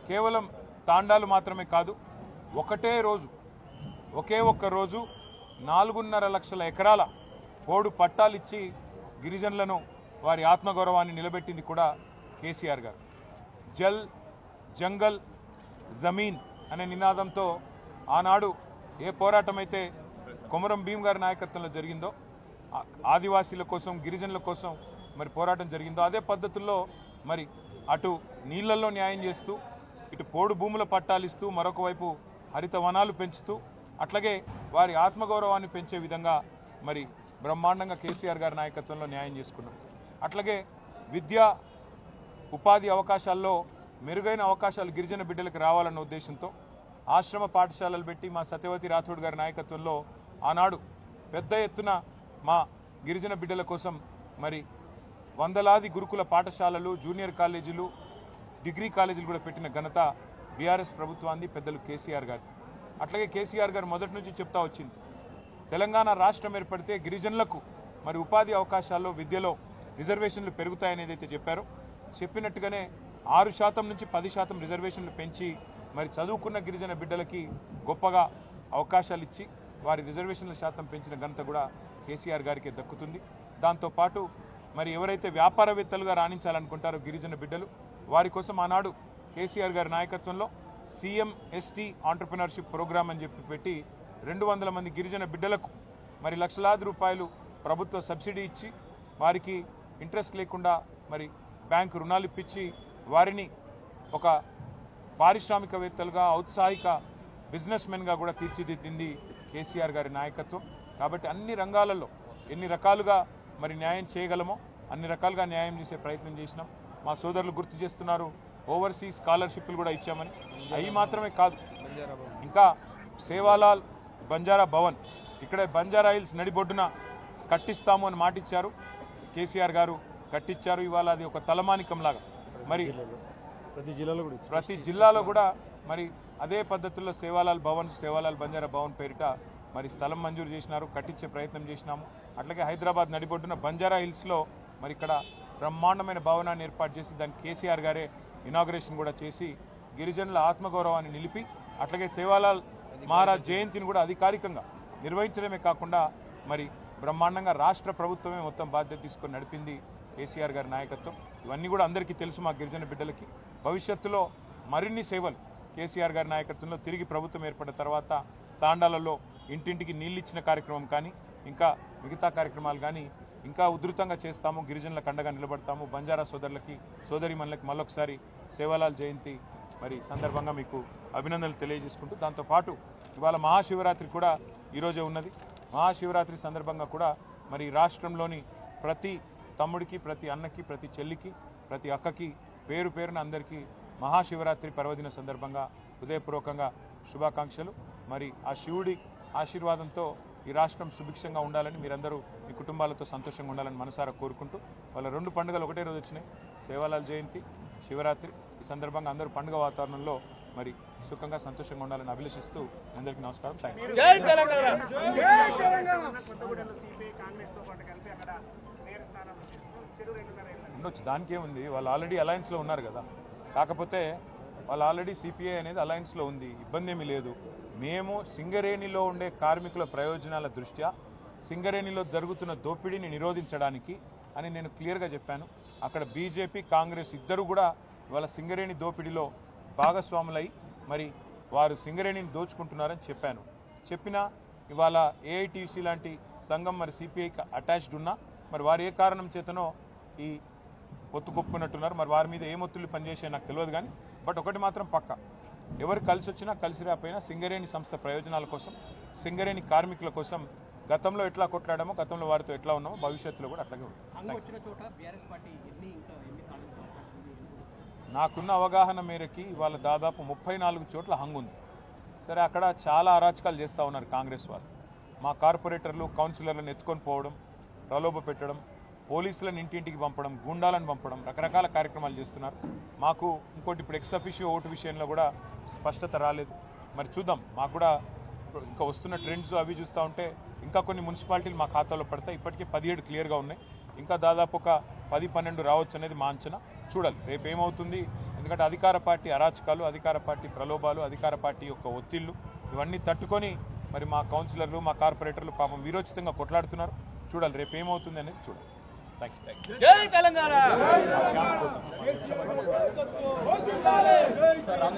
కేవలం తాండాలు మాత్రమే కాదు, ఒకే ఒక్క రోజు 4.5 లక్షల ఎకరాల పోడు పట్టాలిచ్చి గిరిజనులను వారి ఆత్మగౌరవాన్ని నిలబెట్టింది కూడా కేసీఆర్ గారు. జల్ జంగల్ జమీన్ అనే నినాదంతో ఆనాడు ఏ పోరాటం అయితే కొమరం భీమ్ గారి నాయకత్వంలో జరిగిందో, ఆదివాసీల కోసం గిరిజనుల కోసం మరి పోరాటం జరిగిందో, అదే పద్ధతుల్లో మరి అటు నీళ్లలో న్యాయం చేస్తూ, ఇటు పోడు భూముల పట్టాలిస్తూ, మరొక వైపు హరిత వనాలు పెంచుతూ, అట్లాగే వారి ఆత్మగౌరవాన్ని పెంచే విధంగా మరి బ్రహ్మాండంగా కేసీఆర్ గారి నాయకత్వంలో న్యాయం చేసుకున్నాం. అట్లాగే విద్యా ఉపాధి అవకాశాల్లో మెరుగైన అవకాశాలు గిరిజన బిడ్డలకు రావాలన్న ఉద్దేశంతో ఆశ్రమ పాఠశాలలు పెట్టి మా సత్యవతి రాథోడ్ గారి నాయకత్వంలో ఆనాడు పెద్ద ఎత్తున మా గిరిజన బిడ్డల కోసం మరి వందలాది గురుకుల పాఠశాలలు, జూనియర్ కాలేజీలు, డిగ్రీ కాలేజీలు కూడా పెట్టిన ఘనత బీఆర్ఎస్ ప్రభుత్వాన్ని, పెద్దలు కేసీఆర్ గారు. అట్లాగే కేసీఆర్ గారు మొదటి నుంచి చెప్తా వచ్చింది, తెలంగాణ రాష్ట్రం ఏర్పడితే గిరిజనులకు మరి ఉపాధి అవకాశాల్లో, విద్యలో రిజర్వేషన్లు పెరుగుతాయని ఏదైతే చెప్పారో, చెప్పినట్టుగానే 6% నుంచి 10% రిజర్వేషన్లు పెంచి మరి చదువుకున్న గిరిజన బిడ్డలకి గొప్పగా అవకాశాలు ఇచ్చి వారి రిజర్వేషన్ల శాతం పెంచిన ఘనత కూడా కేసీఆర్ గారికి దక్కుతుంది. దాంతోపాటు మరి ఎవరైతే వ్యాపారవేత్తలుగా రాణించాలనుకుంటారో గిరిజన బిడ్డలు, వారి కోసం ఆనాడు కేసీఆర్ గారి నాయకత్వంలో CMST ఆంటర్ప్రినర్షిప్ ప్రోగ్రామ్ అని చెప్పి పెట్టి 200 మంది గిరిజన బిడ్డలకు మరి లక్షలాది రూపాయలు ప్రభుత్వ సబ్సిడీ ఇచ్చి వారికి ఇంట్రెస్ట్ లేకుండా మరి బ్యాంకు రుణాలు ఇప్పించి వారిని ఒక పారిశ్రామికవేత్తలుగా, ఔత్సాహిక బిజినెస్ మెన్గా కూడా తీర్చిదిద్దింది కేసీఆర్ గారి నాయకత్వం. కాబట్టి అన్ని రంగాలలో ఎన్ని రకాలుగా మరి న్యాయం చేయగలమో అన్ని రకాలుగా న్యాయం చేసే ప్రయత్నం చేసినాం. మా సోదరులు గుర్తు చేస్తున్నారు, ఓవర్సీస్ స్కాలర్షిప్లు కూడా ఇచ్చామని. అవి మాత్రమే కాదు, ఇంకా సేవాలాల్ బంజారా భవన్ ఇక్కడే బంజారా హిల్స్ నడిబొడ్డున కట్టిస్తాము అని మాటిచ్చారు కేసీఆర్ గారు, కట్టించారు. ఇవాళ అది ఒక తలమానికంలాగా మరి ప్రతి జిల్లాలో కూడా మరి అదే పద్ధతుల్లో సేవాలాల్ బంజారా భవన్ పేరిట మరి స్థలం మంజూరు చేసినారు, కట్టించే ప్రయత్నం చేసినాము. అట్లాగే హైదరాబాద్ నడిబొడ్డున బంజారా హిల్స్లో మరి ఇక్కడ బ్రహ్మాండమైన భవనాన్ని ఏర్పాటు చేసి దానికి కేసీఆర్ గారే ఇనాగ్రేషన్ కూడా చేసి గిరిజనుల ఆత్మగౌరవాన్ని నిలిపి, అట్లాగే సేవాలాల్ మహారాజ్ జయంతిని కూడా అధికారికంగా నిర్వహించడమే కాకుండా మరి బ్రహ్మాండంగా రాష్ట్ర ప్రభుత్వమే మొత్తం బాధ్యత తీసుకొని నడిపింది కేసీఆర్ గారి నాయకత్వం. ఇవన్నీ కూడా అందరికీ తెలుసు మా గిరిజన బిడ్డలకి. భవిష్యత్తులో మరిన్ని సేవలు కేసీఆర్ గారి నాయకత్వంలో తిరిగి ప్రభుత్వం ఏర్పడిన తర్వాత తాండాలలో ఇంటింటికి నీళ్ళు ఇచ్చిన కార్యక్రమం కానీ, ఇంకా మిగతా కార్యక్రమాలు కానీ ఇంకా ఉధృతంగా చేస్తాము. గిరిజనులకు అండగా నిలబడతాము. బంజారా సోదరులకి, సోదరిమణులకి మళ్ళొకసారి సేవాలాల్ జయంతి మరి సందర్భంగా మీకు అభినందనలు తెలియజేసుకుంటూ, దాంతోపాటు ఇవాళ మహాశివరాత్రి కూడా ఈరోజే ఉన్నది. మహాశివరాత్రి సందర్భంగా కూడా మరి రాష్ట్రంలోని ప్రతి తమ్ముడికి, ప్రతి అన్నకి, ప్రతి చెల్లికి, ప్రతి అక్కకి పేరు పేరున అందరికీ మహాశివరాత్రి పర్వదిన సందర్భంగా హృదయపూర్వకంగా శుభాకాంక్షలు. మరి ఆ శివుడి ఆశీర్వాదంతో ఈ రాష్ట్రం సుభిక్షంగా ఉండాలని, మీరందరూ మీ కుటుంబాలతో సంతోషంగా ఉండాలని మనసారా కోరుకుంటూ, వాళ్ళ 2 పండుగలు ఒకటే రోజు వచ్చినాయి, సేవాలాల్ జయంతి, శివరాత్రి. ఈ సందర్భంగా అందరూ పండుగ వాతావరణంలో మరి సుఖంగా సంతోషంగా ఉండాలని అభిలషిస్తూ అందరికీ నమస్కారం. ఉండొచ్చు, దానికేముంది, వాళ్ళు ఆల్రెడీ అలయన్స్లో ఉన్నారు కదా. కాకపోతే వాళ్ళు ఆల్రెడీ సిపిఐ అనేది అలయన్స్లో ఉంది, ఇబ్బంది ఏమీ లేదు. మేము సింగరేణిలో ఉండే కార్మికుల ప్రయోజనాల దృష్ట్యా సింగరేణిలో జరుగుతున్న దోపిడీని నిరోధించడానికి అని నేను క్లియర్గా చెప్పాను. అక్కడ బీజేపీ, కాంగ్రెస్ ఇద్దరు కూడా ఇవాళ సింగరేణి దోపిడీలో భాగస్వాములై మరి వారు సింగరేణిని దోచుకుంటున్నారని చెప్పినా ఇవాళ ఏఐటీసీ లాంటి సంఘం మరి సిపిఐకి అటాచ్డ్ ఉన్నా మరి వారు ఏ కారణం చేతనో ఈ పొత్తు కొప్పుకున్నట్టున్నారు. మరి వారి మీద ఏ మొత్తులు పనిచేసే నాకు తెలియదు కానీ, బట్ ఒకటి మాత్రం పక్కా, ఎవరు కలిసి వచ్చినా కలిసి రాకపోయినా సింగరేణి సంస్థ ప్రయోజనాల కోసం, సింగరేణి కార్మికుల కోసం గతంలో ఎట్లా కొట్లాడామో, గతంలో వారితో ఎట్లా ఉన్నామో భవిష్యత్తులో కూడా అట్లాగే ఉంటుంది. నాకున్న అవగాహన మేరకి ఇవాళ దాదాపు 34 చోట్ల హంగుంది. సరే, అక్కడ చాలా అరాచకాలు చేస్తూ ఉన్నారు కాంగ్రెస్ వాళ్ళు. మా కార్పొరేటర్లు, కౌన్సిలర్లను ఎత్తుకొని పోవడం, ప్రలోభ పెట్టడం, పోలీసులను ఇంటింటికి పంపడం, గుండాలను పంపడం, రకరకాల కార్యక్రమాలు చేస్తున్నారు. మాకు ఇంకోటి ఇప్పుడు ఎక్స్ అఫిషియో ఓటు విషయంలో కూడా స్పష్టత రాలేదు. మరి చూద్దాం, మాకు కూడా ఇంకా వస్తున్న ట్రెండ్స్ అవి చూస్తూ ఉంటే ఇంకా కొన్ని మున్సిపాలిటీలు మా ఖాతాలో పడతాయి. ఇప్పటికే 17 క్లియర్గా ఉన్నాయి, ఇంకా దాదాపు ఒక 10-12 రావచ్చు అనేది మా అంచనా. చూడాలి రేపు ఏమవుతుంది, ఎందుకంటే అధికార పార్టీ అరాచకాలు, అధికార పార్టీ ప్రలోభాలు, అధికార పార్టీ యొక్క ఒత్తిళ్లు ఇవన్నీ తట్టుకొని మరి మా కౌన్సిలర్లు, మా కార్పొరేటర్లు పాపం వీరోచితంగా కొట్లాడుతున్నారు. చూడాలి రేపు ఏమవుతుంది అనేది చూడాలి. Thank you. జై తెలంగాణ.